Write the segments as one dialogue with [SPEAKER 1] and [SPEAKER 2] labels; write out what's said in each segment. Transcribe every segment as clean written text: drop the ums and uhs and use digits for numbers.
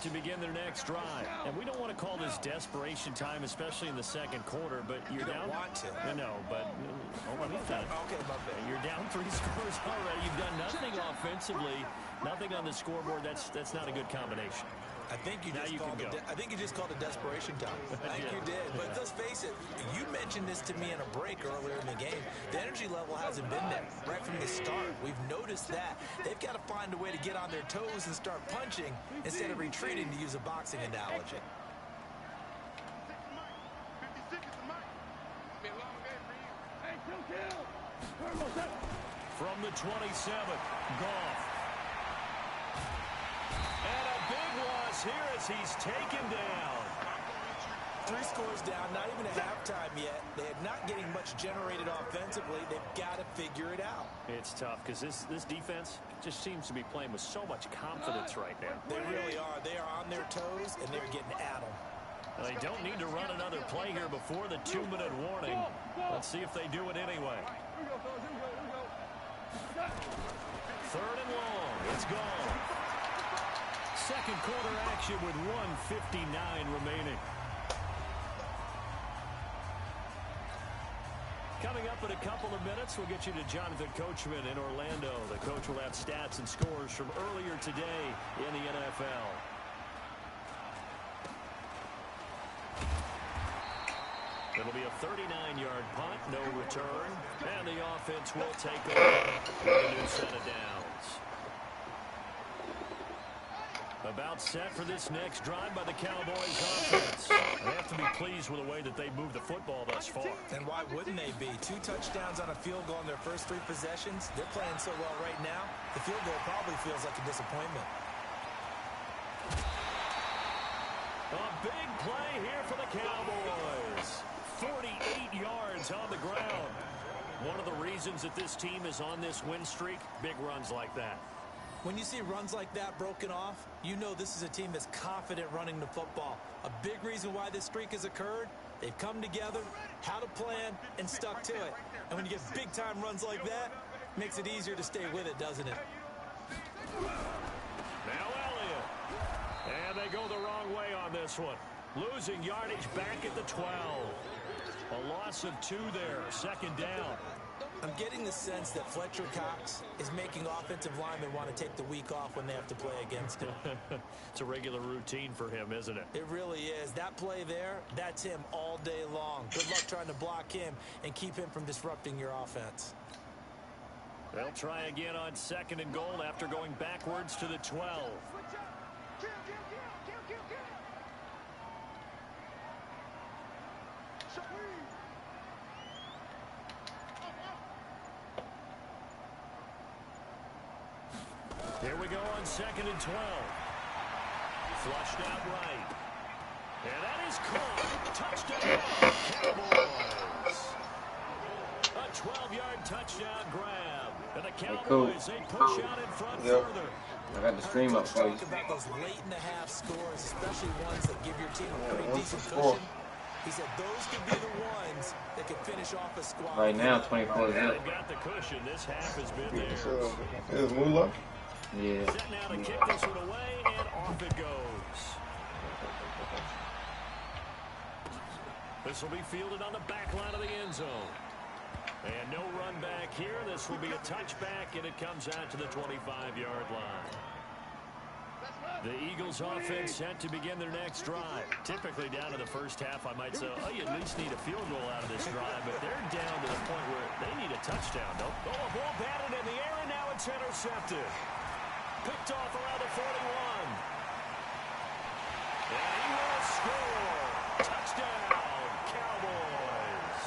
[SPEAKER 1] to begin their next drive. And we don't want to call this desperation time, especially in the second quarter, but you're down.
[SPEAKER 2] You don't want to.
[SPEAKER 1] No, but let me finish.
[SPEAKER 2] Okay, my bad.
[SPEAKER 1] You're down 3 scores already. You've done nothing offensively, nothing on the scoreboard. That's not a good combination.
[SPEAKER 2] I think you just called it desperation time. I think you did. But let's face it, you mentioned this to me in a break earlier in the game. The energy level hasn't been there right from the start. We've noticed that. They've got to find a way to get on their toes and start punching instead of retreating, to use a boxing analogy.
[SPEAKER 1] From the 27, Goff. And a big loss here as he's taken down.
[SPEAKER 2] 3 scores down, not even at halftime yet. They're not getting much generated offensively. They've got to figure it out.
[SPEAKER 1] It's tough because this defense just seems to be playing with so much confidence right now.
[SPEAKER 2] They really are. They are on their toes, and they're getting at them.
[SPEAKER 1] Well, they don't need to run another play here before the 2-minute warning. Let's see if they do it anyway. 3rd and long. It's gone. Second quarter action with 1:59 remaining. Coming up in a couple of minutes, we'll get you to Jonathan Coachman in Orlando. The coach will have stats and scores from earlier today in the NFL. It'll be a 39-yard punt, no return, and the offense will take over with a new set of downs. About set for this next drive by the Cowboys offense. They have to be pleased with the way that they moved the football thus far.
[SPEAKER 2] And why wouldn't they be? 2 touchdowns on a field goal in their first 3 possessions. They're playing so well right now, the field goal probably feels like a disappointment.
[SPEAKER 1] A big play here for the Cowboys. 48 yards on the ground. One of the reasons that this team is on this win streak, big runs like that.
[SPEAKER 2] When you see runs like that broken off, you know this is a team that's confident running the football. A big reason why this streak has occurred, they've come together, had a plan, and stuck to it. And when you get big-time runs like that, it makes it easier to stay with it, doesn't it?
[SPEAKER 1] Now Elliott. And they go the wrong way on this one. Losing yardage back at the 12. A loss of 2 there, 2nd down.
[SPEAKER 2] I'm getting the sense that Fletcher Cox is making offensive linemen want to take the week off when they have to play against him.
[SPEAKER 1] It's a regular routine for him, isn't it?
[SPEAKER 2] It really is. That play there, that's him all day long. Good luck trying to block him and keep him from disrupting your offense.
[SPEAKER 1] They'll try again on 2nd and goal after going backwards to the 12. Here we go on 2nd and 12. Flushed out right. And that is caught. Touchdown, Cowboys. A 12-yard touchdown grab. And the Cowboys, they push out in front further.
[SPEAKER 3] I got the stream up for you.
[SPEAKER 2] Talk about those late-in-the-half scores, especially ones that give your team a pretty decent cushion. He said those could be the ones that could finish off a squad.
[SPEAKER 3] Right now, 24
[SPEAKER 1] They've got the cushion. This half has been there.
[SPEAKER 4] Is Moolah?
[SPEAKER 1] Yeah. Set now to kick this one away, and off it goes. This will be fielded on the back line of the end zone. And no run back here. This will be a touchback, and it comes out to the 25-yard line. The Eagles offense set to begin their next drive. Typically down to the first half, I might say, oh, you at least need a field goal out of this drive, but they're down to the point where they need a touchdown. Oh, a ball batted in the air, and now it's intercepted. Picked off around the 41. And he will score. Touchdown, Cowboys.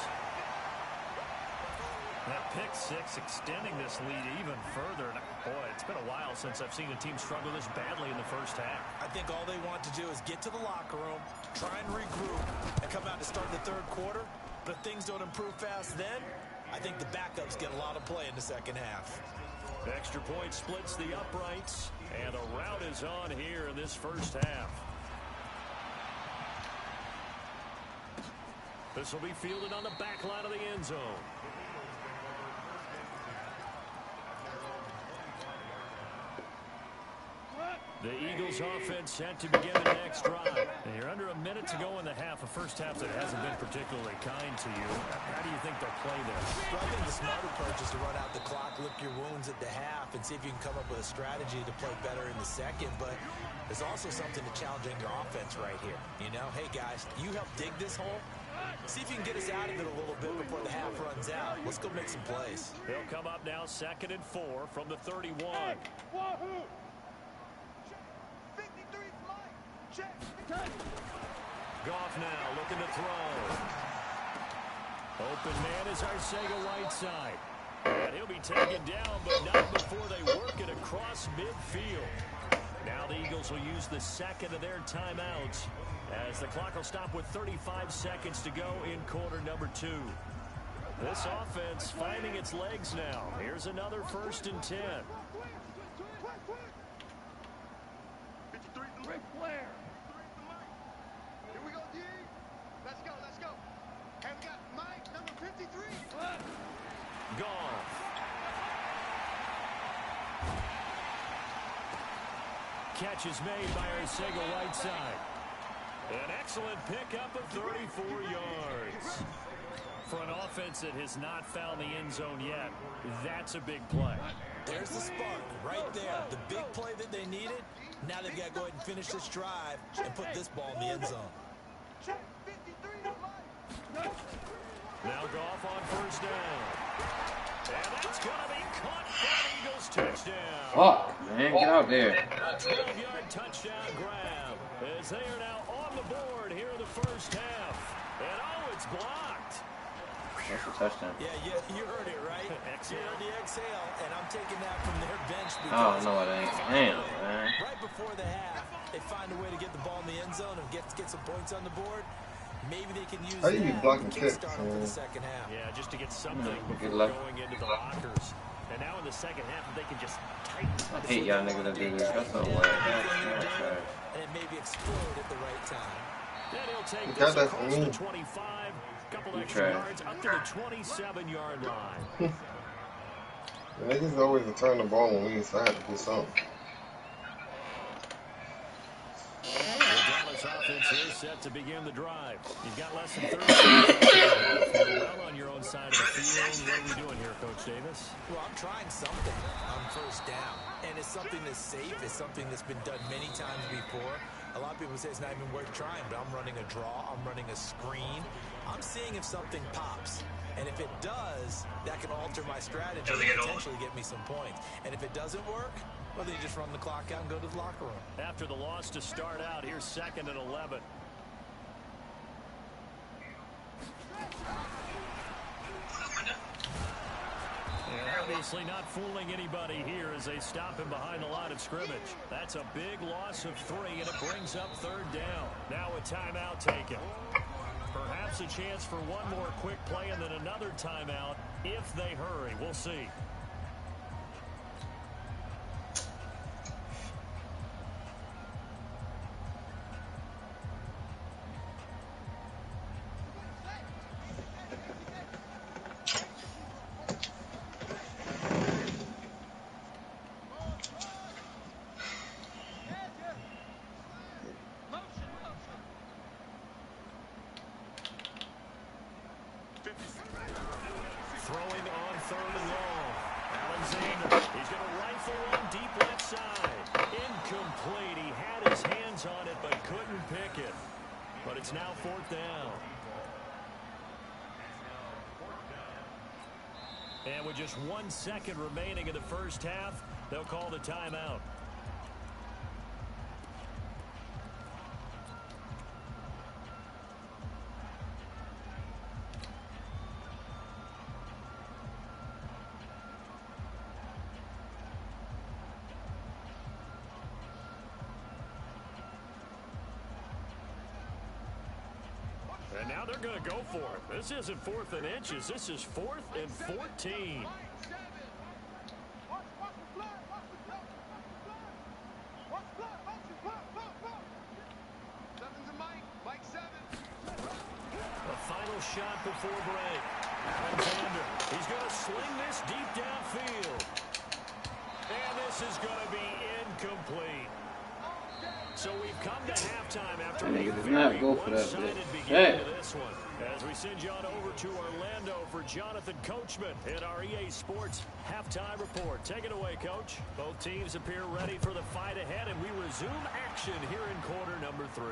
[SPEAKER 1] That pick six extending this lead even further. Boy, it's been a while since I've seen a team struggle this badly in the first half.
[SPEAKER 2] I think all they want to do is get to the locker room, try and regroup, and come out to start the 3rd quarter. But if things don't improve fast then, I think the backups get a lot of play in the 2nd half.
[SPEAKER 1] Extra point splits the uprights, and the route is on here in this first half. This will be fielded on the back line of the end zone. The Eagles offense set to begin the next drive. And you're under a minute to go in the half, a first half that hasn't been particularly kind to you. How do you think they'll play this?
[SPEAKER 2] Well, I think the smart approach is to run out the clock, lick your wounds at the half, and see if you can come up with a strategy to play better in the second. But there's also something to challenging your offense right here. You know, hey, guys, you help dig this hole. See if you can get us out of it a little bit before the half runs out. Let's go make some plays.
[SPEAKER 1] They'll come up now 2nd and 4 from the 31.
[SPEAKER 4] Hey, Wahoo! 53 flight. Check.
[SPEAKER 1] Goff now looking to throw. Open man is Arcega-Whiteside. And he'll be taken down, but not before they work it across midfield. Now the Eagles will use the second of their timeouts as the clock will stop with 35 seconds to go in quarter number 2. This offense finding its legs now. Here's another 1st and 10.
[SPEAKER 4] Ric Flair. Here we go, D. Let's go, let's go. And we got Mike, number 53.
[SPEAKER 1] Goff. Catch is made by Arcega-Whiteside. An excellent pickup of 34 yards. For an offense that has not found the end zone yet, that's a big play.
[SPEAKER 2] There's the spark right there. The big play that they needed. Now they've got to go ahead and finish this drive and put this ball in the end zone.
[SPEAKER 1] Now Goff on 1st down. And that's going to be caught for the Eagles touchdown.
[SPEAKER 3] Fuck, man, get out there.
[SPEAKER 1] A 12-yard touchdown grab as they are now on the board here in the first half. And oh, it's blocked.
[SPEAKER 3] That's a touchdown.
[SPEAKER 2] Yeah, you heard it, right? You heard the exhale, and I'm taking that from their bench
[SPEAKER 3] Oh,
[SPEAKER 2] because
[SPEAKER 3] no, it ain't. Damn, man.
[SPEAKER 2] right before the half, they find a way to get the ball in the end zone and get some points on the board. Maybe they can use
[SPEAKER 5] How you be
[SPEAKER 2] that
[SPEAKER 5] blocking
[SPEAKER 2] to
[SPEAKER 5] kicks,
[SPEAKER 2] kickstart them for
[SPEAKER 5] man?
[SPEAKER 2] the second half.
[SPEAKER 1] Yeah, just to get something
[SPEAKER 3] Good
[SPEAKER 1] before
[SPEAKER 3] luck.
[SPEAKER 1] going into the lockers. And now in the second half, if they can just tighten.
[SPEAKER 3] I hate y'all niggas that do this. That's no way. That's trash.
[SPEAKER 2] And it maybe explode at the right time.
[SPEAKER 1] Then he'll take
[SPEAKER 5] You
[SPEAKER 1] this
[SPEAKER 5] got that
[SPEAKER 1] across
[SPEAKER 5] from
[SPEAKER 1] the
[SPEAKER 5] me.
[SPEAKER 1] 25. Couple
[SPEAKER 3] You
[SPEAKER 1] extra
[SPEAKER 3] trash.
[SPEAKER 1] yards up to the 27-yard line.
[SPEAKER 5] The niggas always return the ball when we inside to do something.
[SPEAKER 1] The Dallas offense here set to begin the drive. You've got less than 30 seconds. You're well on your own side of the field. What are we doing here, Coach Davis?
[SPEAKER 2] Well, I'm trying something on 1st down. And it's something that's safe. It's something that's been done many times before. A lot of people say it's not even worth trying, but I'm running a draw. I'm running a screen. I'm seeing if something pops. And if it does, that can alter my strategy and potentially get me some points. And if it doesn't work, well, then you just run the clock out and go to the locker room.
[SPEAKER 1] After the loss to start out, here's 2nd and 11. And obviously not fooling anybody here as they stop him behind the line of scrimmage. That's a big loss of 3, and it brings up 3rd down. Now a timeout taken. Perhaps a chance for one more quick play and then another timeout if they hurry. We'll see. Throwing on 3rd and long. Alexander, he's going to rifle one deep left side. Incomplete. He had his hands on it but couldn't pick it. But it's now 4th down. And with just 1 second remaining in the first half, they'll call the timeout. And now they're going to go for it. This isn't 4th and inches. This is 4th and 14. The final shot before break. Alexander, he's going to sling this deep downfield. And this is going to be incomplete. So we've come to halftime after
[SPEAKER 3] That
[SPEAKER 1] a
[SPEAKER 3] nigga does
[SPEAKER 1] very
[SPEAKER 3] not go for that
[SPEAKER 1] one-sided
[SPEAKER 3] bitch.
[SPEAKER 1] beginning to this one. As we send you on over to Orlando for Jonathan Coachman in our EA Sports halftime report. Take it away, Coach. Both teams appear ready for the fight ahead, and we resume action here in quarter number 3.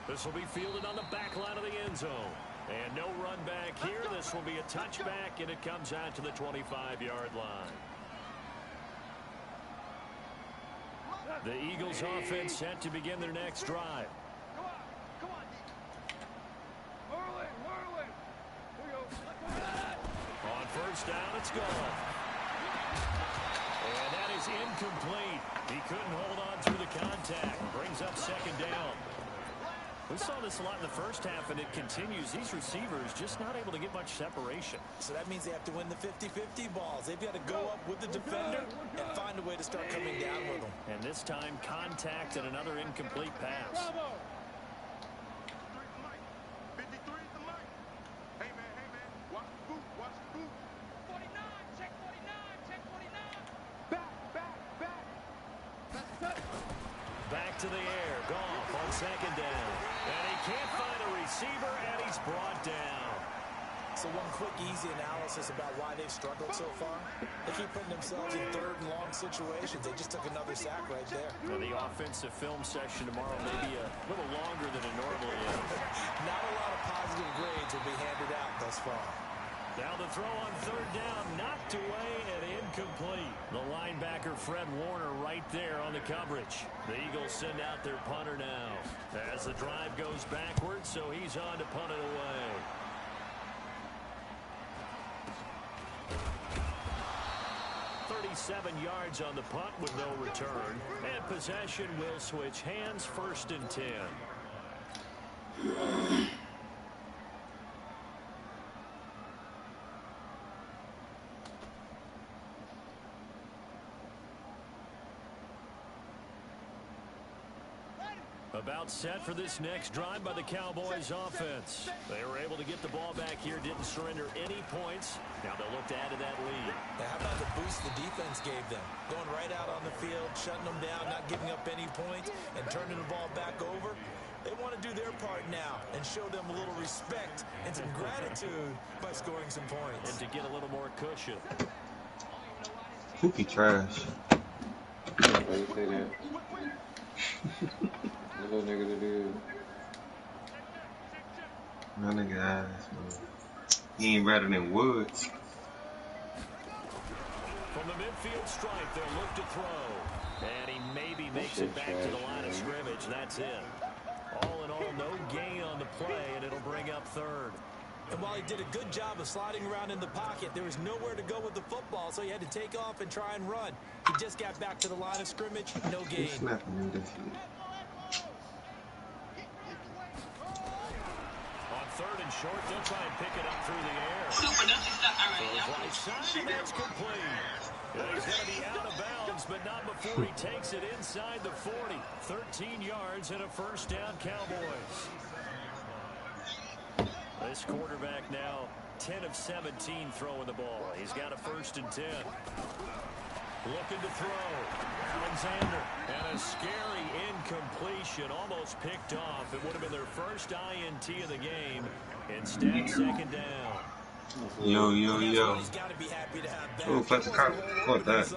[SPEAKER 1] This will be fielded on the back line of the end zone. And no run back here. This will be a touchback, and it comes out to the 25-yard line. The Eagles offense set to begin their next drive.
[SPEAKER 4] Come on, Merlin. Here we go.
[SPEAKER 1] On first down, it's gone. And that is incomplete. He couldn't hold on through the contact. Brings up second down. We saw this a lot in the first half, and it continues. These receivers just not able to get much separation.
[SPEAKER 2] So that means they have to win the 50-50 balls. They've got to go up with the defender and find a way to start coming down with them.
[SPEAKER 1] And this time, contact and another incomplete pass.
[SPEAKER 4] 53 is the mic. Hey, man. Watch the boot. 49, check 49. Back.
[SPEAKER 1] Back to the air. Goff on second down. And he can't find a receiver, and he's brought down.
[SPEAKER 2] So one quick, easy analysis about why they've struggled so far. They keep putting themselves in third and long situations. They just took another sack right there.
[SPEAKER 1] Now, the offensive film session tomorrow may be a little longer than it normally is.
[SPEAKER 2] Not a lot of positive grades will be handed out thus far.
[SPEAKER 1] Now the throw on third down, knocked away and incomplete. The linebacker, Fred Warner, right there on the coverage. The Eagles send out their punter now as the drive goes backwards, so he's on to punt it away. .37 yards on the punt with no return. And possession will switch hands, 1st and 10. About set for this next drive by the Cowboys offense. They were able to get the ball back here, didn't surrender any points. Now they'll look to add to that lead.
[SPEAKER 2] Now, how about the boost the defense gave them? Going right out on the field, shutting them down, not giving up any points, and turning the ball back over. They want to do their part now and show them a little respect and some gratitude by scoring some points.
[SPEAKER 1] And to get a little more cushion.
[SPEAKER 5] Pookie trash.
[SPEAKER 3] Why you say that? Little nigga to do.
[SPEAKER 5] That nigga ass, man. He ain't better than Woods.
[SPEAKER 1] From the midfield stripe, they'll look to throw. And he maybe makes it back to the line of scrimmage. That's it. All in all, no gain on the play, and it'll bring up third.
[SPEAKER 2] And while he did a good job of sliding around in the pocket, there was nowhere to go with the football, so he had to take off and try and run. He just got back to the line of scrimmage, no gain.
[SPEAKER 5] He's snapping in this shit.
[SPEAKER 1] On third and short, they'll try and pick it up through the air. Throws right side, and that's complete. He's going to be out of bounds, but not before he takes it inside the 40. 13 yards and a first down, Cowboys. This quarterback now 10 of 17 throwing the ball. He's got a 1st and 10. Looking to throw. Alexander. And a scary incompletion. Almost picked off. It would have been their first INT of the game. Instead, second down.
[SPEAKER 5] Yo.
[SPEAKER 2] He's got to be happy to have that.
[SPEAKER 5] Oh, Fletcher Cox caught that.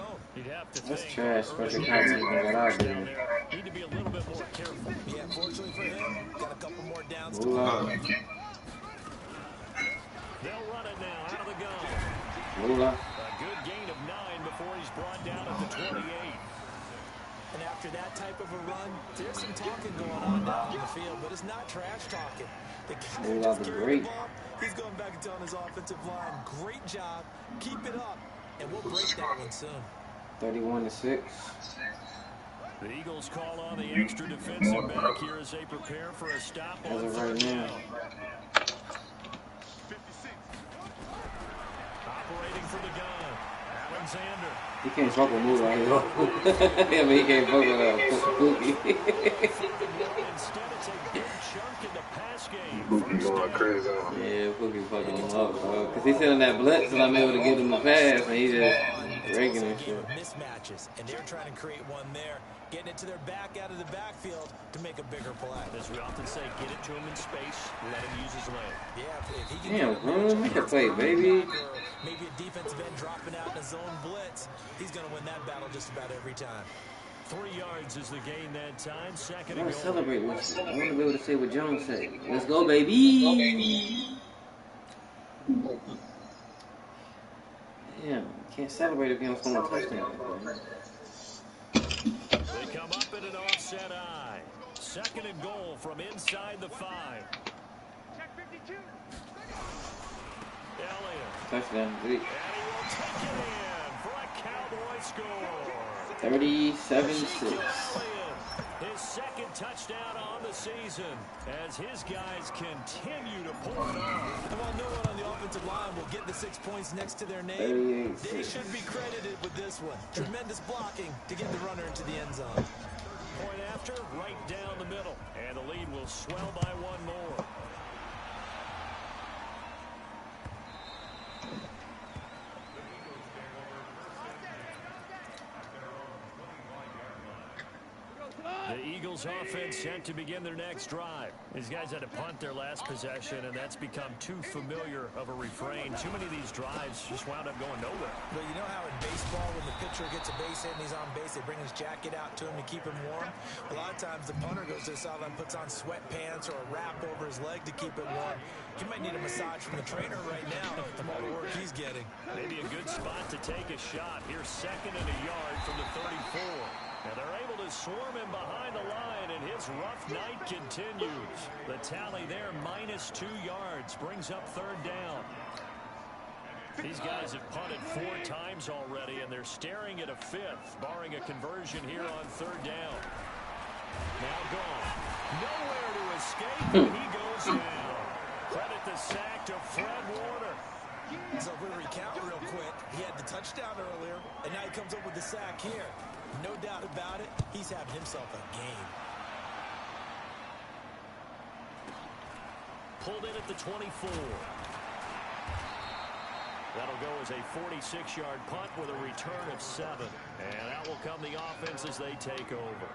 [SPEAKER 3] That's trash. Fletcher Cox even got out there.
[SPEAKER 1] Need to be a little bit more careful.
[SPEAKER 2] Yeah, fortunately for him, got a couple more downs to
[SPEAKER 3] Ooh,
[SPEAKER 2] go.
[SPEAKER 1] They'll run it now out of the gun.
[SPEAKER 3] Lula.
[SPEAKER 1] A good gain of 9 before he's brought down at the 28.
[SPEAKER 2] And after that type of a run, there's some talking going on down on the field, but it's not trash talking. The guy
[SPEAKER 3] Lula
[SPEAKER 2] just
[SPEAKER 3] was
[SPEAKER 2] carried
[SPEAKER 3] great.
[SPEAKER 2] the ball. He's going back and telling his offensive line, great job, keep it up, and we'll break that one soon.
[SPEAKER 3] 31-6.
[SPEAKER 1] The Eagles call on the extra defensive back here as they prepare for a stop
[SPEAKER 3] As
[SPEAKER 1] on
[SPEAKER 3] of
[SPEAKER 1] third
[SPEAKER 3] right now.
[SPEAKER 1] down. Operating for the gun. Alexander.
[SPEAKER 3] He can't fuck with Moolah. Yeah, but he can't fuck with Pookie.
[SPEAKER 1] Instead, it's a big chunk in the pass game.
[SPEAKER 5] Pookie going crazy on him.
[SPEAKER 3] Yeah, Pookie fucking him up, bro. Because he's sitting on that blitz and I'm able to get him the pass, and he just
[SPEAKER 2] It's also a
[SPEAKER 3] Regular
[SPEAKER 2] game
[SPEAKER 3] shit.
[SPEAKER 2] of mismatches, and they're trying to create one there, getting it to their back out of the backfield to make a bigger play.
[SPEAKER 1] As we often say, get it to him in space, let him use his leg.
[SPEAKER 2] Yeah, if he can
[SPEAKER 3] Damn,
[SPEAKER 2] get a
[SPEAKER 3] bro,
[SPEAKER 2] matchup
[SPEAKER 3] make a
[SPEAKER 2] against
[SPEAKER 3] play,
[SPEAKER 2] a running
[SPEAKER 3] baby.
[SPEAKER 2] back or maybe a defensive end dropping out in a zone blitz, he's going to win that battle just about every time.
[SPEAKER 1] 3 yards is the gain that time. Second
[SPEAKER 3] I
[SPEAKER 1] and
[SPEAKER 3] want to
[SPEAKER 1] goal.
[SPEAKER 3] celebrate with you. I want to be able to say what Jones said. Let's go, baby. Damn, can't celebrate if you don't score a touchdown. Man.
[SPEAKER 1] They come up in an offset eye. Second and goal from inside the 5.
[SPEAKER 4] Check 52.
[SPEAKER 1] Elliott.
[SPEAKER 3] Touchdown.
[SPEAKER 1] And he will take it in for a Cowboy score.
[SPEAKER 3] 37-6.
[SPEAKER 1] His second touchdown on the season as his guys continue to pull it off.
[SPEAKER 2] And while no one on the offensive line will get the 6 points next to their name, they should be credited with this one. Tremendous blocking to get the runner into the end zone.
[SPEAKER 1] Point after, right down the middle. And the lead will swell by one more. The Eagles offense set to begin their next drive. These guys had to punt their last possession, and that's become too familiar of a refrain. Too many of these drives just wound up going nowhere.
[SPEAKER 2] But you know how in baseball, when the pitcher gets a base hit and he's on base, they bring his jacket out to him to keep him warm? A lot of times the punter goes to the sideline, puts on sweatpants or a wrap over his leg to keep it warm. He might need a massage from the trainer right now from all the work he's getting.
[SPEAKER 1] Maybe a good spot to take a shot. Here's second and a yard from the 34. And they're able to swarm him behind the line, and his rough night continues. The tally there, -2 yards, brings up third down. These guys have punted 4 times already, and they're staring at a 5th, barring a conversion here on third down. Now gone. Nowhere to escape, and he goes down. Credit the sack to Fred Warner.
[SPEAKER 2] So if we recount real quick, he had the touchdown earlier, and now he comes up with the sack here. No doubt about it, he's having himself a game.
[SPEAKER 1] Pulled in at the 24. That'll go as a 46-yard punt with a return of 7. And out will come the offense as they take over.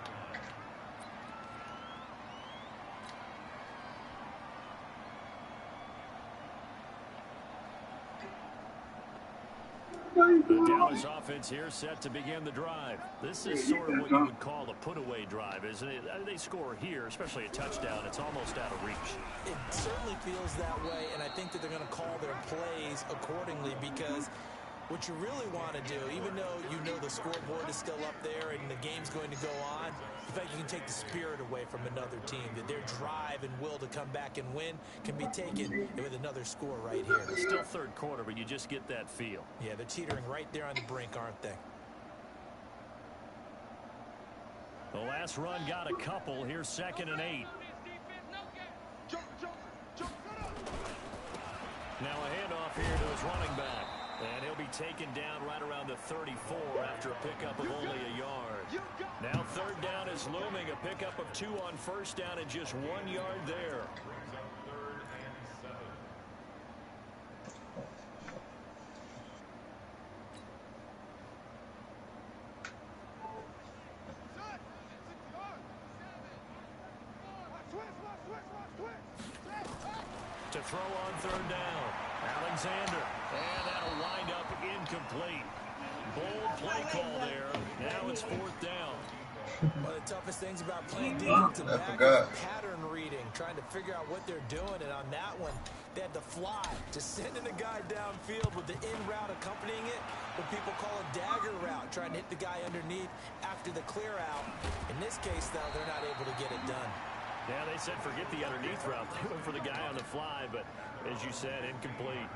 [SPEAKER 1] The Dallas offense here set to begin the drive. This is sort of what you would call a put-away drive, isn't it? They score here, especially a touchdown. It's almost out of reach.
[SPEAKER 2] It certainly feels that way, and I think that they're going to call their plays accordingly because what you really want to do, even though you know the scoreboard is still up there and the game's going to go on, in fact, you can take the spirit away from another team, that their drive and will to come back and win can be taken with another score right here.
[SPEAKER 1] It's still third quarter, but you just get that feel.
[SPEAKER 2] Yeah, they're teetering right there on the brink, aren't they?
[SPEAKER 1] The last run got a couple. Here's second and 8. Now a handoff here to his running back. And he'll be taken down right around the 34 after a pickup of only a yard. Now third down is looming. A pickup of 2 on first down and just 1 yard there. To throw on third down. Alexander. And that'll wind up incomplete. Bold play call there. Now it's fourth down.
[SPEAKER 2] One of the toughest things about playing defensive back is pattern reading, trying to figure out what they're doing. And on that one, they had to fly, just sending a guy downfield with the in route accompanying it, what people call a dagger route, trying to hit the guy underneath after the clear out. In this case, though, they're not able to get it done.
[SPEAKER 1] Yeah, they said forget the underneath route. They went for the guy on the fly, but as you said, incomplete.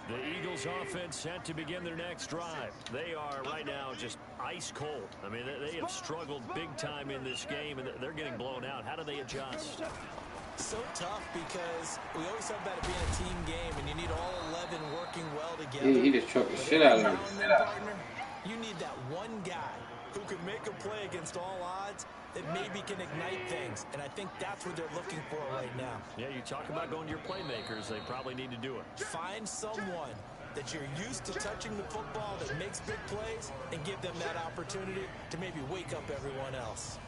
[SPEAKER 1] The Eagles offense set to begin their next drive. They are right now just ice cold. I mean, they have struggled big time in this game, and they're getting blown out. How do they adjust?
[SPEAKER 2] So tough because we always talk about it being a team game, and you need all 11 working well together.
[SPEAKER 3] He just trucked the shit out of him.
[SPEAKER 2] Partner, you need that one guy who can make a play against all odds that maybe can ignite things. And I think that's what they're looking for right now.
[SPEAKER 1] Yeah, you talk about going to your playmakers. They probably need to do it.
[SPEAKER 2] Find someone that you're used to touching the football that makes big plays and give them that opportunity to maybe wake up everyone else.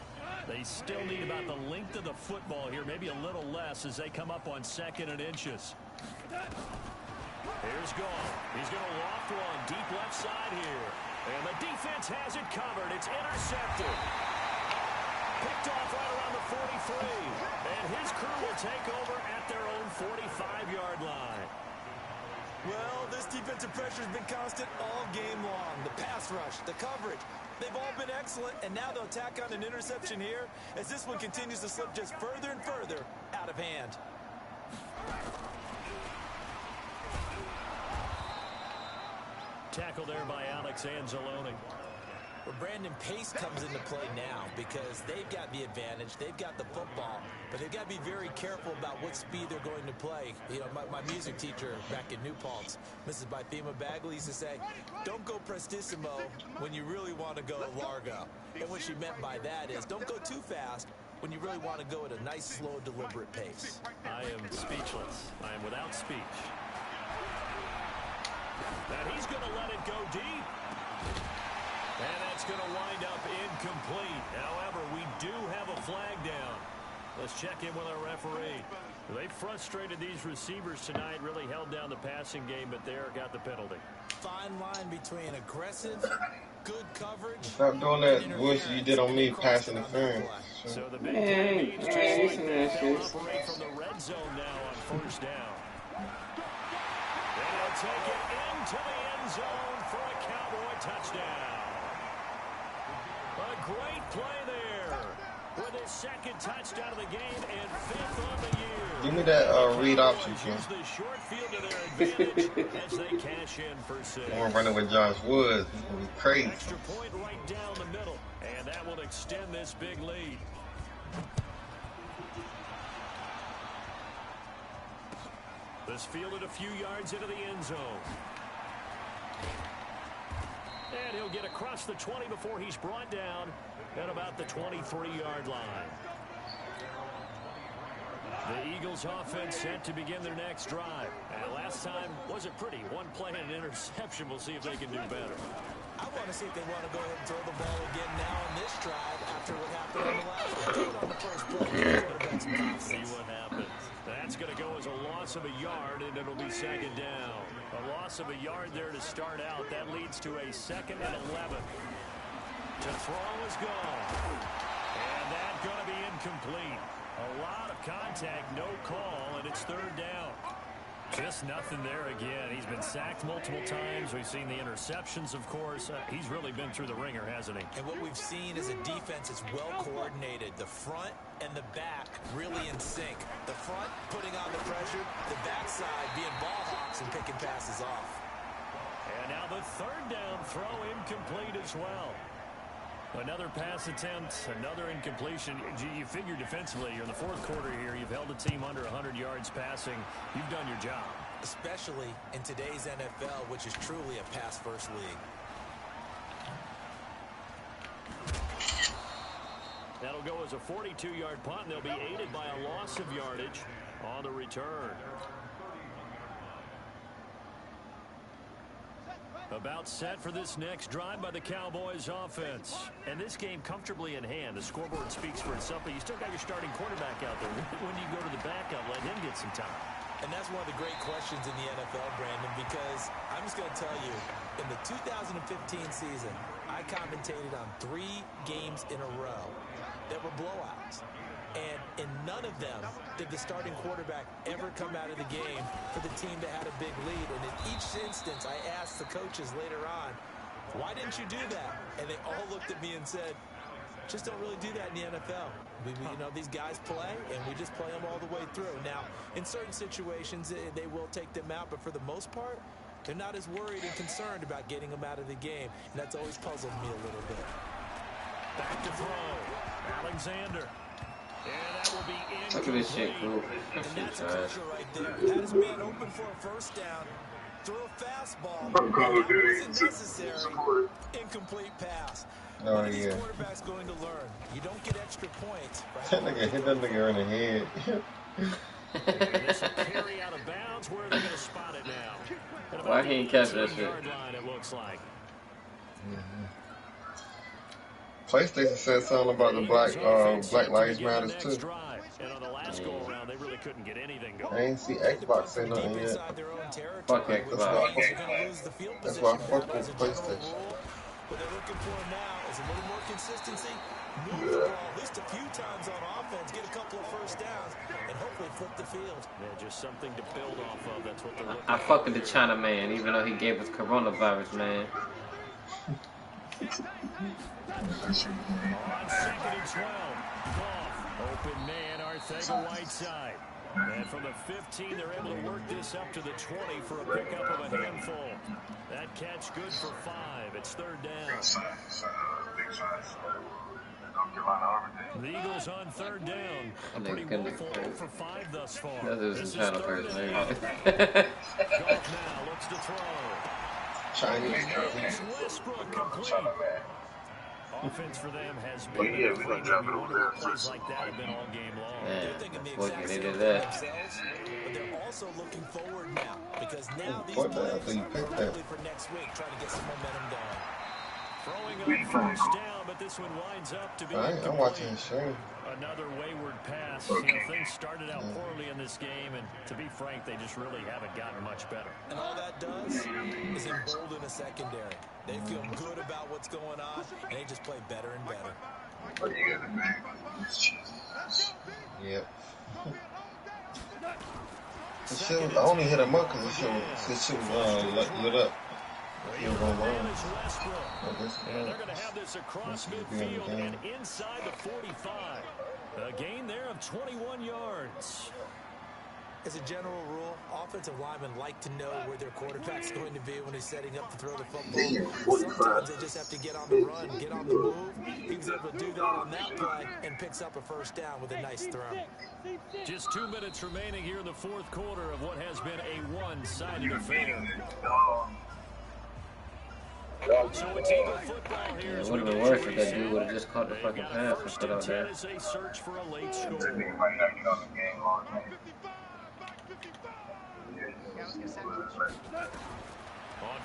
[SPEAKER 1] They still need about the length of the football here, maybe a little less as they come up on 2nd and inches. Here's Gall. He's going to loft one deep left side here. And the defense has it covered. It's intercepted. Picked off right around the 43. And his crew will take over at their own 45-yard line.
[SPEAKER 2] Well, this defensive pressure has been constant all game long. The pass rush, the coverage, they've all been excellent, and now they'll tack on an interception here as this one continues to slip just further and further out of hand.
[SPEAKER 1] Tackle there by Alex Anzalone.
[SPEAKER 2] Well, Brandon, pace comes into play now because they've got the advantage. They've got the football, but they've got to be very careful about what speed they're going to play. You know, my music teacher back in New Paltz, Mrs. Bythema Bagley, used to say, don't go prestissimo when you really want to go largo. And what she meant by that is don't go too fast when you really want to go at a nice, slow, deliberate pace.
[SPEAKER 1] I am speechless. I am without speech. And he's going to let it go deep. And that's going to wind up incomplete. However, we do have a flag down. Let's check in with our referee. They frustrated these receivers tonight, really held down the passing game, but there got the penalty.
[SPEAKER 2] Fine line between aggressive, good coverage.
[SPEAKER 5] Stop doing that bullshit you did on me, pass interference.
[SPEAKER 1] So the big play means just like that, they'll operate from the red zone now on 1st down. And they'll take it into the end zone for a Cowboy touchdown. A great play there with his 2nd touchdown of the game and 5th on the year.
[SPEAKER 5] Give me that read option, Ken.
[SPEAKER 1] Use the short field to their advantage as they cash in for 6.
[SPEAKER 5] I'm running with Josh Woods. It's going to be crazy.
[SPEAKER 1] Extra point right down the middle, and that will extend this big lead. This fielded a few yards into the end zone. And he'll get across the 20 before he's brought down at about the 23-yard line. The Eagles offense set to begin their next drive. And last time wasn't pretty. One play and an interception. We'll see if they can do better.
[SPEAKER 2] I want to see if they want to go ahead and throw the ball again now on this drive after what happened on the last one. Do it on the first play.
[SPEAKER 1] See what happens. That's going to go as a loss of a yard, and it'll be 2nd down. A loss of a yard there to start out. That leads to a 2nd and 11. To throw is gone. And that's going to be incomplete. A lot of contact, no call, and it's 3rd down. Just nothing there again. He's been sacked multiple times. We've seen the interceptions, of course. He's really been through the ringer, hasn't he?
[SPEAKER 2] And what we've seen is a defense that's well coordinated. The front and the back really in sync. The front putting on the pressure, the backside being ball hawks and picking passes off.
[SPEAKER 1] And now the 3rd down throw incomplete as well. Another pass attempt, another incompletion. You figure defensively, you're in the 4th quarter here. You've held a team under 100 yards passing. You've done your job.
[SPEAKER 2] Especially in today's NFL, which is truly a pass-first league.
[SPEAKER 1] That'll go as a 42-yard punt, and they'll be aided by a loss of yardage on the return. About set for this next drive by the Cowboys offense. And this game comfortably in hand. The scoreboard speaks for itself, but you still got your starting quarterback out there. When do you go to the backup, let him get some time?
[SPEAKER 2] And that's one of the great questions in the NFL, Brandon, because I'm just going to tell you, in the 2015 season, I commentated on 3 games in a row that were blowouts. And in none of them did the starting quarterback ever come out of the game for the team that had a big lead. And in each instance, I asked the coaches later on, why didn't you do that? And they all looked at me and said, just don't really do that in the NFL. You know, these guys play, and we just play them all the way through. Now, in certain situations, they will take them out, but for the most part, they're not as worried and concerned about getting them out of the game. And that's always puzzled me a little bit.
[SPEAKER 1] Back to throw. Alexander. And that will be incomplete.
[SPEAKER 3] Look at this shit, bro.
[SPEAKER 2] And that's a culture right there. Had his man open for a 1st down. Threw a fastball. That wasn't necessary. Incomplete pass.
[SPEAKER 5] Oh,
[SPEAKER 2] One of these
[SPEAKER 5] yeah.
[SPEAKER 2] quarterbacks going to learn. You don't get extra points.
[SPEAKER 5] That nigga hit that nigga in the head.
[SPEAKER 1] This will carry out of bounds. Where are they going to spot it now? At about
[SPEAKER 3] Why
[SPEAKER 1] the
[SPEAKER 3] he ain't catch that
[SPEAKER 1] 18-yard
[SPEAKER 3] shit?
[SPEAKER 1] line, it looks like.
[SPEAKER 5] PlayStation said something about the Black Lives Matters too.
[SPEAKER 1] And on the last go around, they really couldn't get anything going.
[SPEAKER 5] I ain't see Xbox say nothing yet.
[SPEAKER 3] Fuck
[SPEAKER 5] That's
[SPEAKER 3] Xbox.
[SPEAKER 5] why I fuck with PlayStation.
[SPEAKER 2] What they're looking for now is a little more consistency. Move the ball at least a few times on offense, get a couple of first downs, and hopefully flip the field.
[SPEAKER 1] Yeah, just something to build off of. That's what they're looking
[SPEAKER 3] I fuck with the China man, even though he gave us coronavirus, man.
[SPEAKER 1] On 2nd and 12. Goff, open man, Arcega-Whiteside. And from the 15, they're able to work this up to the 20 for a pickup of a handful. That catch good for 5. It's 3rd down. The Eagles on 3rd down. A pretty woeful 0 for 5 thus far.
[SPEAKER 3] This is China person.
[SPEAKER 1] Goff now looks to throw.
[SPEAKER 5] Chinese.
[SPEAKER 1] Westbrook complete. Offense for them has been plays like that have been all game long.
[SPEAKER 3] Man,
[SPEAKER 2] They're thinking the
[SPEAKER 3] boy,
[SPEAKER 2] exact
[SPEAKER 3] they
[SPEAKER 2] same
[SPEAKER 3] did
[SPEAKER 2] thing
[SPEAKER 3] that.
[SPEAKER 2] themselves, but they're also looking forward now because now these
[SPEAKER 5] Fuck that,
[SPEAKER 2] players
[SPEAKER 5] after you
[SPEAKER 2] are
[SPEAKER 5] picked that.
[SPEAKER 2] ready for next week, trying to get some momentum going.
[SPEAKER 1] Throwing on 1st down, but this one winds up to be
[SPEAKER 5] I'm watching his stream.
[SPEAKER 1] another wayward pass. You know, things started out poorly in this game, and to be frank, they just really haven't gotten much better.
[SPEAKER 2] And all that does is embolden a secondary. They feel good about what's going on, and they just play better and better.
[SPEAKER 5] Yep. I only hit him up because his shit was lit up. He was on line.
[SPEAKER 1] And they're going to have this across midfield and inside the 45. A gain there of 21 yards.
[SPEAKER 2] As a general rule, offensive linemen like to know where their quarterback's going to be when he's setting up to throw the football. Sometimes they just have to get on the run, get on the move. He was able to do that on that play and picks up a 1st down with a nice throw.
[SPEAKER 1] Just 2 minutes remaining here in the 4th quarter of what has been a one-sided affair. So it's Eagle football here.
[SPEAKER 3] It would have been worse if that dude would have just caught the fucking pass and put out there.
[SPEAKER 1] As they search for a late score. On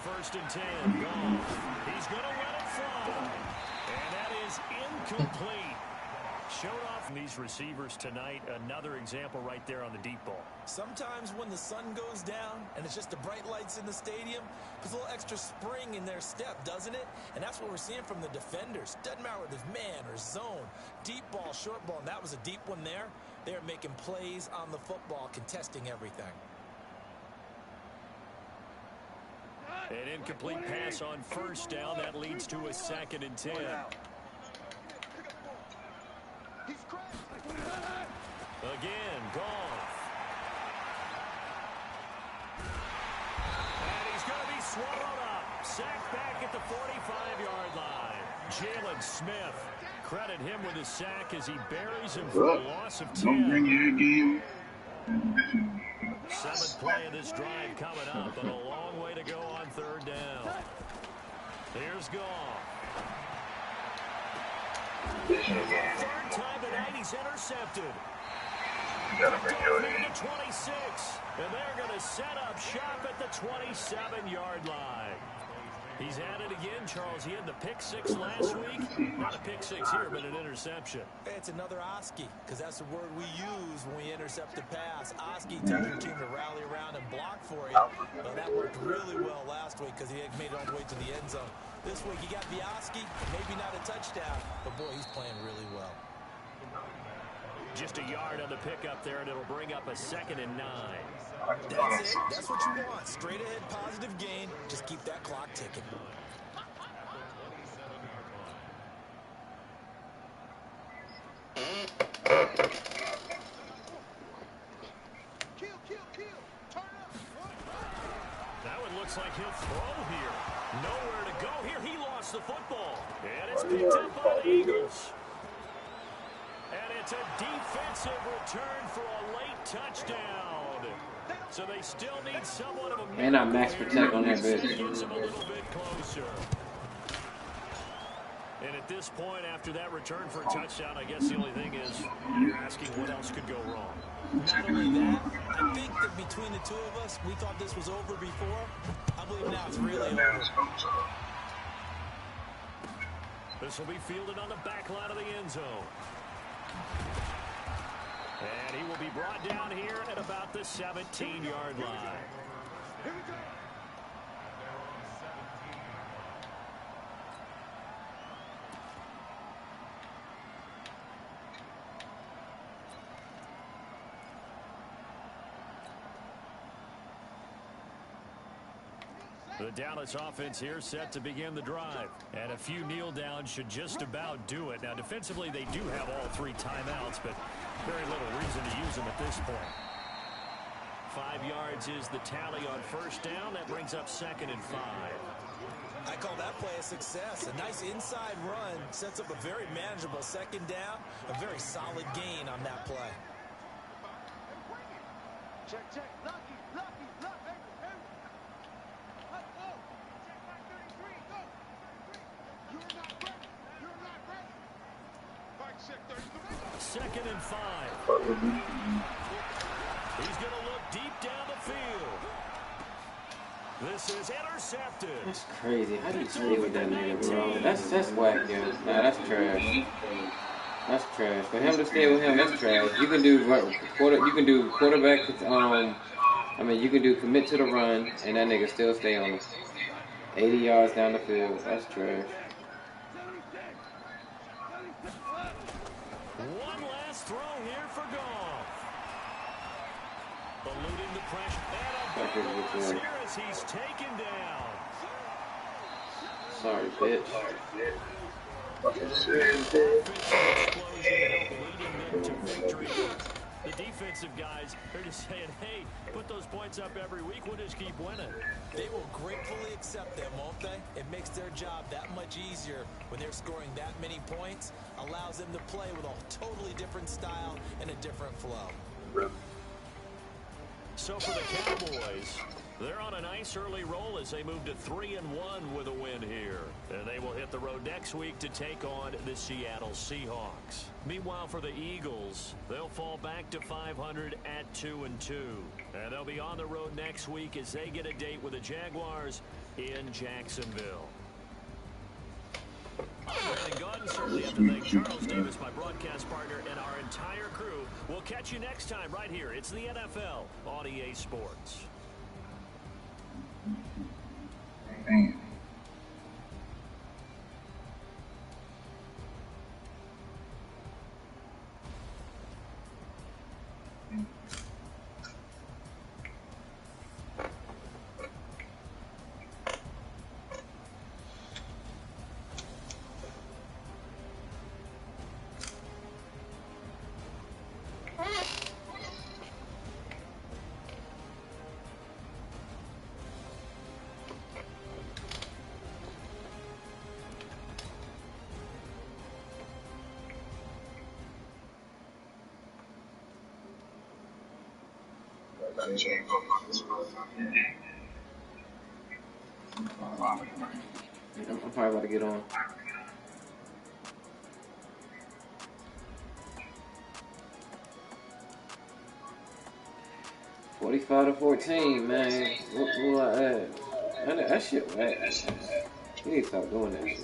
[SPEAKER 1] 1st and 10, Goff. He's going to let it fly. And that is incomplete. Showed off these receivers tonight. Another example right there on the deep ball.
[SPEAKER 2] Sometimes when the sun goes down and it's just the bright lights in the stadium, there's a little extra spring in their step, doesn't it? And that's what we're seeing from the defenders. Doesn't matter whether it's man or zone, deep ball, short ball, and that was a deep one there. They're making plays on the football, contesting everything.
[SPEAKER 1] An incomplete pass on 1st down. That leads to a 2nd and 10. Again, Goff. And he's going to be swallowed up. Sacked back at the 45-yard line. Jalen Smith. Credit him with his sack as he buries him for a loss of 10. 7th play of this drive coming up, and a long way to go on 3rd down. Here's Goff. 3rd time tonight he's intercepted. The 26, and they're going to set up shop at the 27-yard line. He's at it again, Charles. He had the pick 6 last week. Not a pick 6 here, but an interception.
[SPEAKER 2] It's another Oski, because that's the word we use when we intercept a pass. Oski tells your team to rally around and block for you. Well, that worked really well last week because he had made it all the way to the end zone. This week he got the Oski, maybe not a touchdown, but boy, he's playing really well.
[SPEAKER 1] Just a yard on the pickup there, and it'll bring up a 2nd and 9.
[SPEAKER 2] That's it. That's what you want. Straight ahead, positive gain. Just keep that clock ticking.
[SPEAKER 1] Now it looks like he'll throw here. Nowhere to go here. He lost the football. And it's picked up by the Eagles. And it's a defensive return for a late touchdown. So they still need somewhat of a...
[SPEAKER 3] And I max protect on that bitch.
[SPEAKER 1] Gets him a little bit closer. And at this point, after that return for a touchdown, I guess the only thing is you're asking what else could go wrong.
[SPEAKER 2] Not only that, I think that between the two of us, we thought this was over before. I believe now it's really over.
[SPEAKER 1] This will be fielded on the back line of the end zone. And he will be brought down here at about the 17-yard line.
[SPEAKER 4] Here we go.
[SPEAKER 1] The Dallas offense here set to begin the drive. And a few kneel downs should just about do it. Now, defensively, they do have all 3 timeouts, but very little reason to use them at this point. 5 yards is the tally on first down. That brings up 2nd and 5.
[SPEAKER 2] I call that play a success. A nice inside run sets up a very manageable 2nd down. A very solid gain on that play.
[SPEAKER 4] Check, check. Lucky, lucky, lucky. Let's go. Check my 33. Go. You're not ready. You're not ready. Mike, check 33.
[SPEAKER 1] 2nd and 5. He's going to look deep down the field. This is intercepted.
[SPEAKER 3] That's crazy. How do you stay with that nigga, bro? That's whack, yo. Nah, that's trash. That's trash. For him to stay with him, that's trash. You can do quarterback. I mean, you can do commit to the run, and that nigga still stay on it. 80 yards down the field. That's trash.
[SPEAKER 1] One last throw here for Goff. Eluding the pressure. And a big loss here as he's taken down.
[SPEAKER 3] Sorry, bitch.
[SPEAKER 1] The defensive guys, they're just saying, hey, put those points up every week. We'll just keep winning.
[SPEAKER 2] They will gratefully accept them, won't they? It makes their job that much easier when they're scoring that many points. Allows them to play with a totally different style and a different flow.
[SPEAKER 1] So for the Cowboys, they're on a nice early roll as they move to 3-1 with a win here. And they will hit the road next week to take on the Seattle Seahawks. Meanwhile, for the Eagles, they'll fall back to 500 at 2-2. And they'll be on the road next week as they get a date with the Jaguars in Jacksonville. I'm Brandon Gordon. Certainly have to thank Charles Davis, my broadcast partner, and our entire crew. We'll catch you next time right here. It's the NFL on EA Sports.
[SPEAKER 3] I'm probably about to get on. $45-14, man. What that shit whack. We need to stop doing that shit.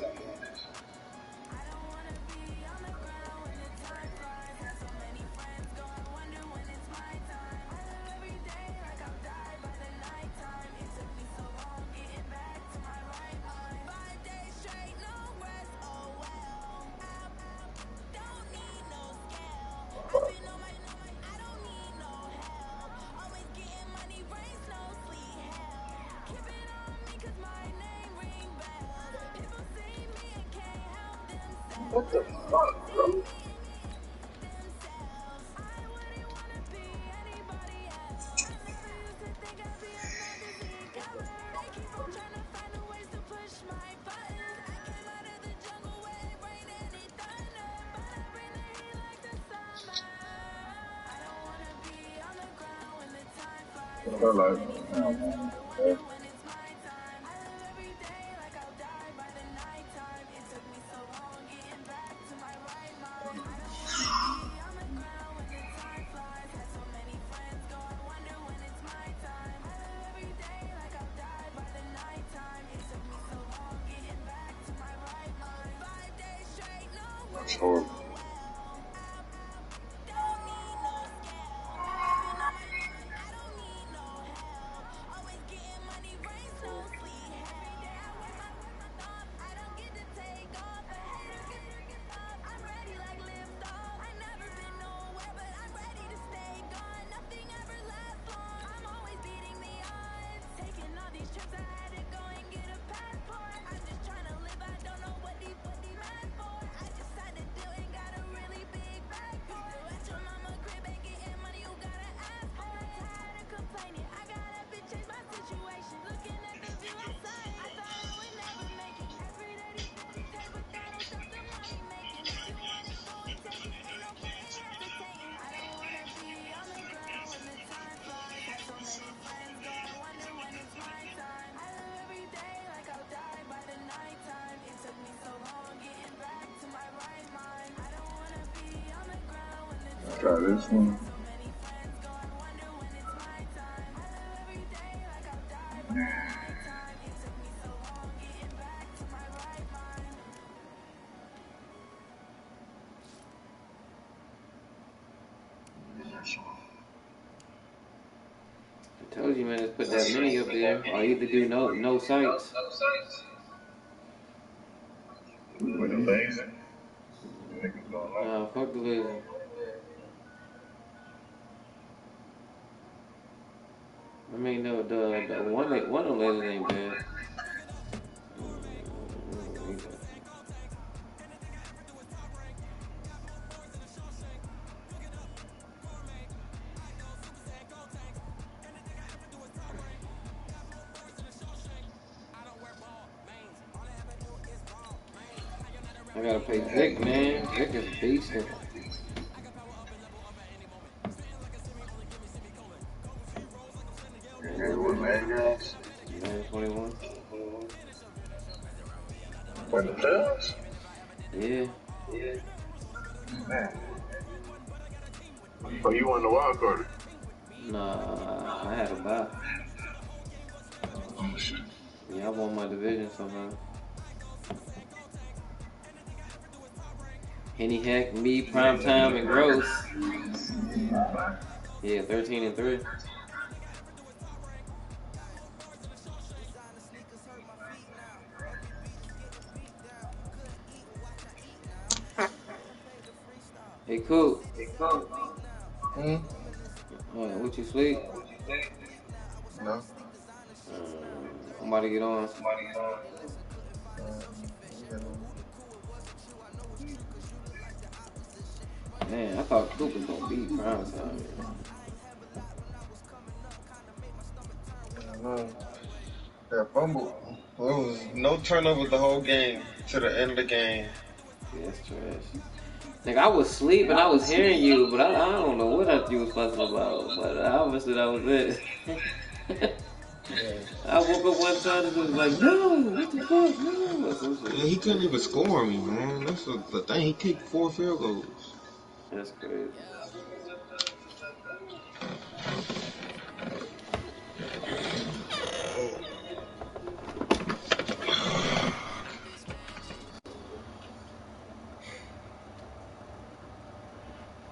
[SPEAKER 5] What the fuck, bro? That's horrible.
[SPEAKER 6] Try this one.
[SPEAKER 3] I told you, man, just put that mini up there. Or either do no sights.
[SPEAKER 6] With the laser.
[SPEAKER 3] Nah, fuck the laser. I mean, the one of the lasers ain't bad. I gotta pay Vic, man. Vic is beastin'. Man, 21.
[SPEAKER 6] For the playoffs?
[SPEAKER 3] Yeah.
[SPEAKER 6] Man. Oh, you won the wild card?
[SPEAKER 3] Nah, I had a bye.
[SPEAKER 6] Oh, shit.
[SPEAKER 3] Yeah, I won my division somehow. Henny Hack, me, Primetime, and Gross. Yeah, 13-3. Hey, cool.
[SPEAKER 5] Hmm?
[SPEAKER 3] What you sleep?
[SPEAKER 5] No.
[SPEAKER 3] I'm about to get on. Man, I thought Coop was gonna beat Primetime.
[SPEAKER 5] That fumble. There was no turnover the whole game to the end of the game.
[SPEAKER 3] Yeah, that's trash. Like, I was asleep and I was hearing you, but I don't know what you was fussing about. But obviously that was it. I woke up one time and was like, no, what the fuck, no. Or some shit.
[SPEAKER 5] Yeah, he couldn't even score me, man. That's the thing. He kicked 4 field goals.
[SPEAKER 3] That's crazy.